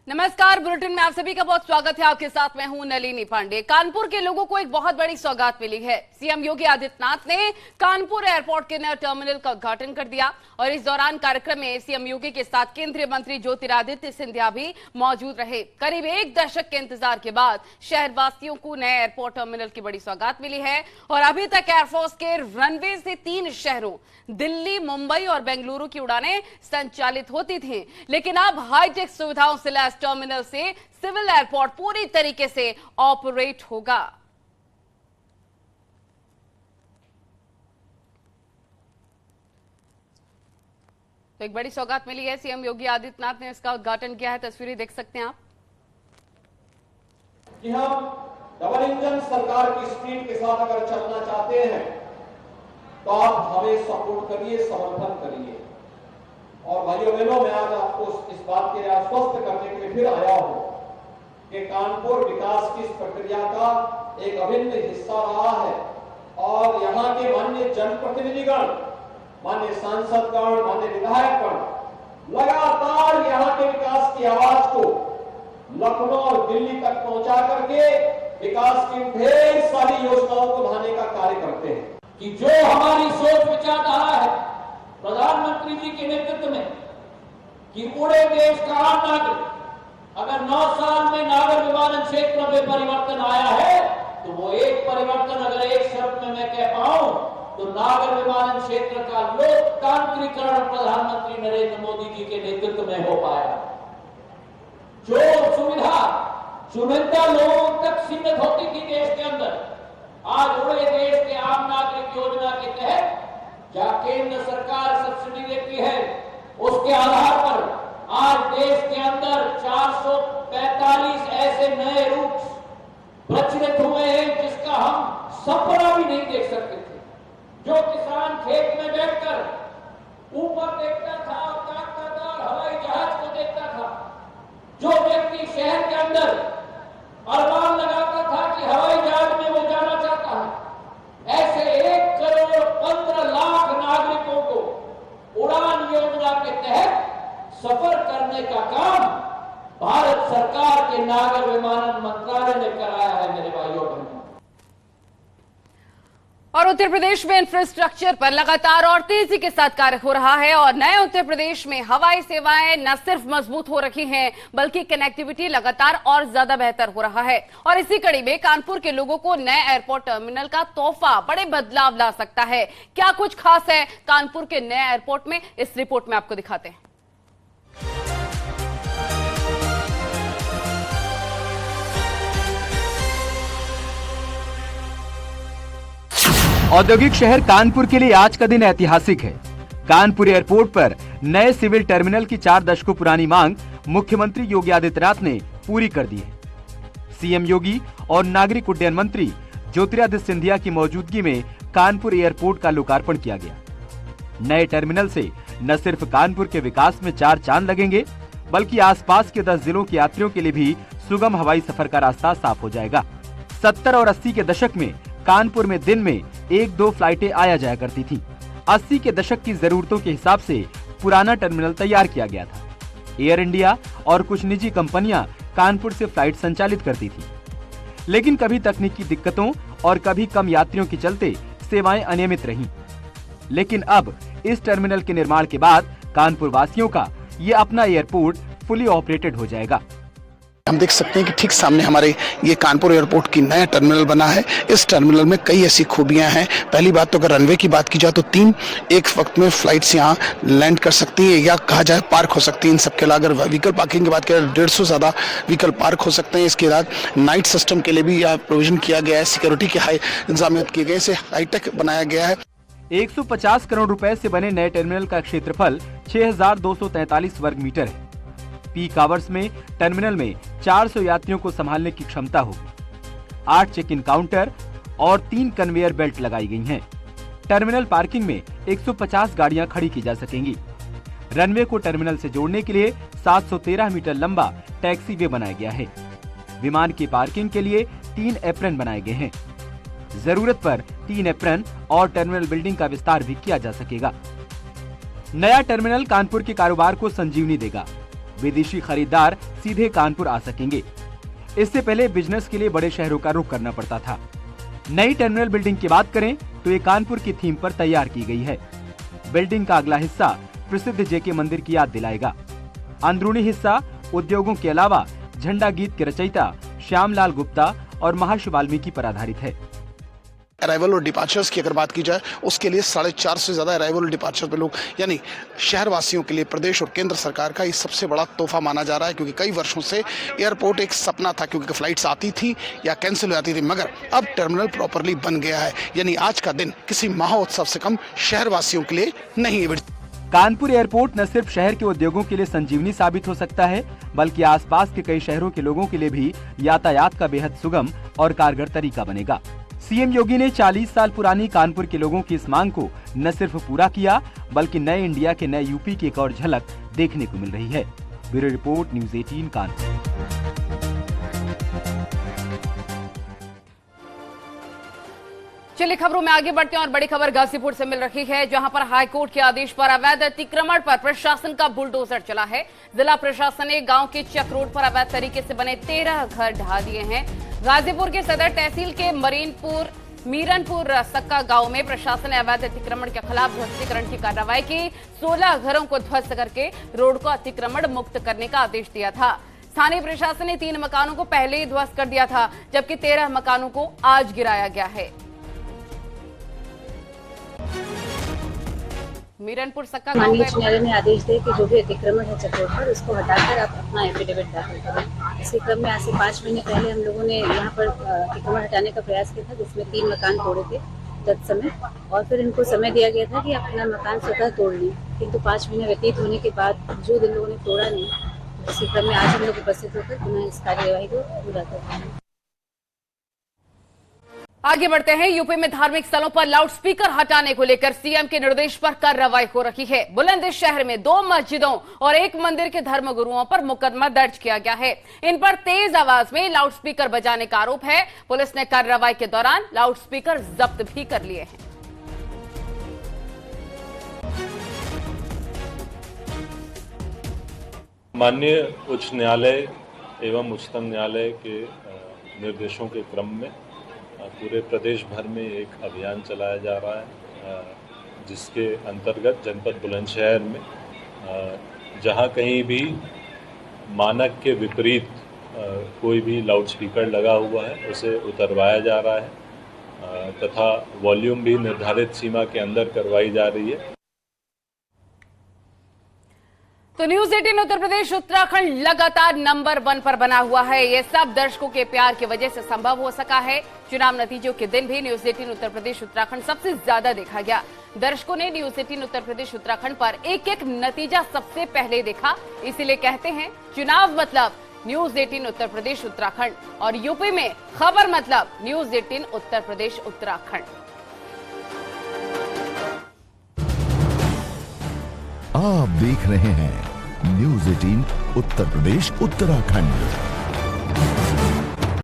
नमस्कार, बुलेटिन में आप सभी का बहुत स्वागत है। आपके साथ मैं हूं नलिनी पांडे। कानपुर के लोगों को एक बहुत बड़ी सौगात मिली है। सीएम योगी आदित्यनाथ ने कानपुर एयरपोर्ट के नए टर्मिनल का उद्घाटन कर दिया और इस दौरान कार्यक्रम में सीएम योगी के साथ केंद्रीय मंत्री ज्योतिरादित्य सिंधिया भी मौजूद रहे। करीब एक दशक के इंतजार के बाद शहरवासियों को नए एयरपोर्ट टर्मिनल की बड़ी सौगात मिली है और अभी तक एयरफोर्स के रनवे से 3 शहरों दिल्ली, मुंबई और बेंगलुरु की उड़ानें संचालित होती थी, लेकिन अब हाईटेक सुविधाओं से लैस टर्मिनल से सिविल एयरपोर्ट पूरी तरीके से ऑपरेट होगा। तो एक बड़ी सौगात मिली है। सीएम योगी आदित्यनाथ ने इसका उद्घाटन किया है। तस्वीरें देख सकते हैं आप कि हम डबल इंजन सरकार की स्पीड के साथ अगर चलना चाहते हैं तो आप हमें सपोर्ट करिए, समर्थन करिए। और भाइयों बहनों, मैं आज आपको इस बात के लिए आश्वस्त करने के लिए फिर आया हूं कि कानपुर विकास की इस प्रक्रिया का एक अभिन्न हिस्सा रहा है और यहाँ के माननीय जनप्रतिनिधिगण, माननीय सांसदगण, माननीय विधायकगण लगातार यहाँ के विकास की आवाज को लखनऊ और दिल्ली तक पहुंचा करके विकास की ढेर सारी योजनाओं को लाने का कार्य करते हैं। कि जो हमारी सोच विचारधारा है प्रधानमंत्री जी के नेतृत्व में कि पूरे देश का आम नागरिक, अगर 9 साल में नागर विमानन क्षेत्र में परिवर्तन आया है तो वो एक परिवर्तन अगर एक शब्द में मैं कह पाऊं तो नागर विमानन क्षेत्र का लोकतांत्रिकरण प्रधानमंत्री नरेंद्र मोदी जी के नेतृत्व में हो पाया। जो सुविधा चुनिंदा लोगों तक सीमित होती थी देश के अंदर, आज पूरे देश के आम नागरिक योजना के तहत जहां केंद्र सरकार सब्सिडी देती है उसके आधार पर आज देश के अंदर 445 ऐसे नए रूट प्रचलित हुए हैं जिसका हम सपना भी नहीं देख सकते थे। जो किसान खेत में बैठकर ऊपर देखता था और ताकता था और हवाई जहाज को देखता था, जो व्यक्ति शहर के अंदर अरमान लगाता था कि हवाई जहाज में वो जाना चाहता है, ऐसे 1 करोड़ 15 लाख नागरिकों को उड़ान योजना के तहत सफर करने का काम भारत सरकार के नागर विमानन मंत्रालय ने कराया है। मेरे भाइयों बहनों, और उत्तर प्रदेश में इंफ्रास्ट्रक्चर पर लगातार और तेजी के साथ कार्य हो रहा है और नए उत्तर प्रदेश में हवाई सेवाएं न सिर्फ मजबूत हो रही हैं बल्कि कनेक्टिविटी लगातार और ज्यादा बेहतर हो रहा है। और इसी कड़ी में कानपुर के लोगों को नए एयरपोर्ट टर्मिनल का तोहफा बड़े बदलाव ला सकता है। क्या कुछ खास है कानपुर के नए एयरपोर्ट में, इस रिपोर्ट में आपको दिखाते हैं। औद्योगिक शहर कानपुर के लिए आज का दिन ऐतिहासिक है। कानपुर एयरपोर्ट पर नए सिविल टर्मिनल की 4 दशकों पुरानी मांग मुख्यमंत्री योगी आदित्यनाथ ने पूरी कर दी है। सीएम योगी और नागरिक उड्डयन मंत्री ज्योतिरादित्य सिंधिया की मौजूदगी में कानपुर एयरपोर्ट का लोकार्पण किया गया। नए टर्मिनल से न सिर्फ कानपुर के विकास में 4 चांद लगेंगे बल्कि आसपास के 10 जिलों के यात्रियों के लिए भी सुगम हवाई सफर का रास्ता साफ हो जाएगा। 70 और 80 के दशक में कानपुर में दिन में 1-2 फ्लाइटें आया जाया करती थीं। 80 के दशक की जरूरतों के हिसाब से पुराना टर्मिनल तैयार किया गया था। एयर इंडिया और कुछ निजी कंपनियां कानपुर से फ्लाइट संचालित करती थी, लेकिन कभी तकनीकी दिक्कतों और कभी कम यात्रियों के चलते सेवाएं अनियमित रहीं। लेकिन अब इस टर्मिनल के निर्माण के बाद कानपुर वासियों का ये अपना एयरपोर्ट फुली ऑपरेटेड हो जाएगा। हम देख सकते हैं कि ठीक सामने हमारे ये कानपुर एयरपोर्ट की नया टर्मिनल बना है। इस टर्मिनल में कई ऐसी खूबियां हैं। पहली बात तो अगर रनवे की बात की जाए तो 3 एक वक्त में फ्लाइट्स यहाँ लैंड कर सकती है या कहा जाए पार्क हो सकती है। इन सबके अलावा अगर व्हीकल पार्किंग की बात करें 150 से ज्यादा व्हीकल पार्क हो सकते हैं। इसके बाद नाइट सिस्टम के लिए भी यहाँ प्रोविजन किया गया है। सिक्योरिटी के हाई इंतजाम किए गए, इसे हाईटेक बनाया गया है। 150 करोड़ रुपए से बने नए टर्मिनल का क्षेत्रफल 6243 वर्ग मीटर है। पीक आवर्स में टर्मिनल में 400 यात्रियों को संभालने की क्षमता होगी। 8 चेक इन काउंटर और 3 कन्वेयर बेल्ट लगाई गई हैं। टर्मिनल पार्किंग में 150 गाड़ियां खड़ी की जा सकेंगी। रनवे को टर्मिनल से जोड़ने के लिए 713 मीटर लंबा टैक्सी वे बनाया गया है। विमान की पार्किंग के लिए 3 एप्रन बनाए गए हैं। जरूरत पर 3 एप्रन और टर्मिनल बिल्डिंग का विस्तार भी किया जा सकेगा। नया टर्मिनल कानपुर के कारोबार को संजीवनी देगा। विदेशी खरीदार सीधे कानपुर आ सकेंगे। इससे पहले बिजनेस के लिए बड़े शहरों का रुख करना पड़ता था। नई टर्मिनल बिल्डिंग की बात करें तो ये कानपुर की थीम पर तैयार की गई है। बिल्डिंग का अगला हिस्सा प्रसिद्ध जेके मंदिर की याद दिलाएगा। अंदरूनी हिस्सा उद्योगों के अलावा झंडा गीत के रचयिता श्यामलाल गुप्ता और महर्षि वाल्मीकि पर आधारित है। अराइवल और डिपार्चर्स की अगर बात की जाए, उसके लिए 4.5 से ज्यादा अराइवल और डिपार्चर पे लोग, यानी शहरवासियों के लिए प्रदेश और केंद्र सरकार का ये सबसे बड़ा तोहफा माना जा रहा है। क्योंकि कई वर्षों से एयरपोर्ट एक सपना था, क्योंकि फ्लाइट्स आती थी या कैंसिल हो जाती थी, मगर अब टर्मिनल प्रॉपरली बन गया है। यानी आज का दिन किसी महोत्सव से कम शहरवासियों के लिए नहीं है। कानपुर एयरपोर्ट न सिर्फ शहर के उद्योगों के लिए संजीवनी साबित हो सकता है, बल्कि आसपास के कई शहरों के लोगों के लिए भी यातायात का बेहद सुगम और कारगर तरीका बनेगा। सीएम योगी ने 40 साल पुरानी कानपुर के लोगों की इस मांग को न सिर्फ पूरा किया, बल्कि नए इंडिया के नए यूपी की एक और झलक देखने को मिल रही है। Bureau report, news 18 Kanpur. चलिए खबरों में आगे बढ़ते हैं और बड़ी खबर गाजीपुर से मिल रही है, जहां पर हाईकोर्ट के आदेश पर अवैध अतिक्रमण पर प्रशासन का बुलडोजर चला है। जिला प्रशासन ने गांव के चक रोड पर अवैध तरीके से बने 13 घर ढा दिए हैं। गाजीपुर के सदर तहसील के मीरनपुर सक्का गांव में प्रशासन ने अवैध अतिक्रमण के खिलाफ ध्वस्तीकरण की कार्रवाई की। 16 घरों को ध्वस्त करके रोड को अतिक्रमण मुक्त करने का आदेश दिया था। स्थानीय प्रशासन ने 3 मकानों को पहले ही ध्वस्त कर दिया था, जबकि 13 मकानों को आज गिराया गया है। मीरनपुर सक्का माननीय उच्च न्यायालय ने आदेश दिए कि जो भी अतिक्रमण है चक्रोड पर, उसको हटाकर आप अपना एफिडेविट दाखिल करें। इसी क्रम में आज से 5 महीने पहले हम लोगों ने यहाँ पर अतिक्रमण हटाने का प्रयास किया था, जिसमें 3 मकान तोड़े थे तत्समय, और फिर इनको समय दिया गया था कि अपना मकान स्वतः तोड़ लें। किंतु 5 महीने व्यतीत होने के बाद जो इन लोगों ने तोड़ा नहीं, इसी क्रम में आज हम लोग उपस्थित होकर पुनः इस कार्यवाही को पूरा कर रहे हैं। आगे बढ़ते हैं। यूपी में धार्मिक स्थलों पर लाउडस्पीकर हटाने को लेकर सीएम के निर्देश पर कार्रवाई हो रही है। बुलंदशहर में 2 मस्जिदों और 1 मंदिर के धर्मगुरुओं पर मुकदमा दर्ज किया गया है। इन पर तेज आवाज में लाउडस्पीकर बजाने का आरोप है। पुलिस ने कार्रवाई के दौरान लाउडस्पीकर जब्त भी कर लिए हैं। माननीय उच्च न्यायालय एवं उच्चतम न्यायालय के निर्देशों के क्रम में पूरे प्रदेश भर में एक अभियान चलाया जा रहा है, जिसके अंतर्गत जनपद बुलंदशहर में जहां कहीं भी मानक के विपरीत कोई भी लाउडस्पीकर लगा हुआ है उसे उतरवाया जा रहा है, तथा वॉल्यूम भी निर्धारित सीमा के अंदर करवाई जा रही है। तो न्यूज़ 18 उत्तर प्रदेश उत्तराखंड लगातार नंबर 1 पर बना हुआ है। ये सब दर्शकों के प्यार की वजह से संभव हो सका है। चुनाव नतीजों के दिन भी न्यूज़ 18 उत्तर प्रदेश उत्तराखंड सबसे ज्यादा देखा गया। दर्शकों ने न्यूज़ 18 उत्तर प्रदेश उत्तराखंड पर एक नतीजा सबसे पहले देखा। इसीलिए कहते हैं चुनाव मतलब न्यूज़ 18 उत्तर प्रदेश उत्तराखंड, और यूपी में खबर मतलब न्यूज़ 18 उत्तर प्रदेश उत्तराखंड। आप देख रहे हैं न्यूज़ 18 उत्तर प्रदेश उत्तराखंड।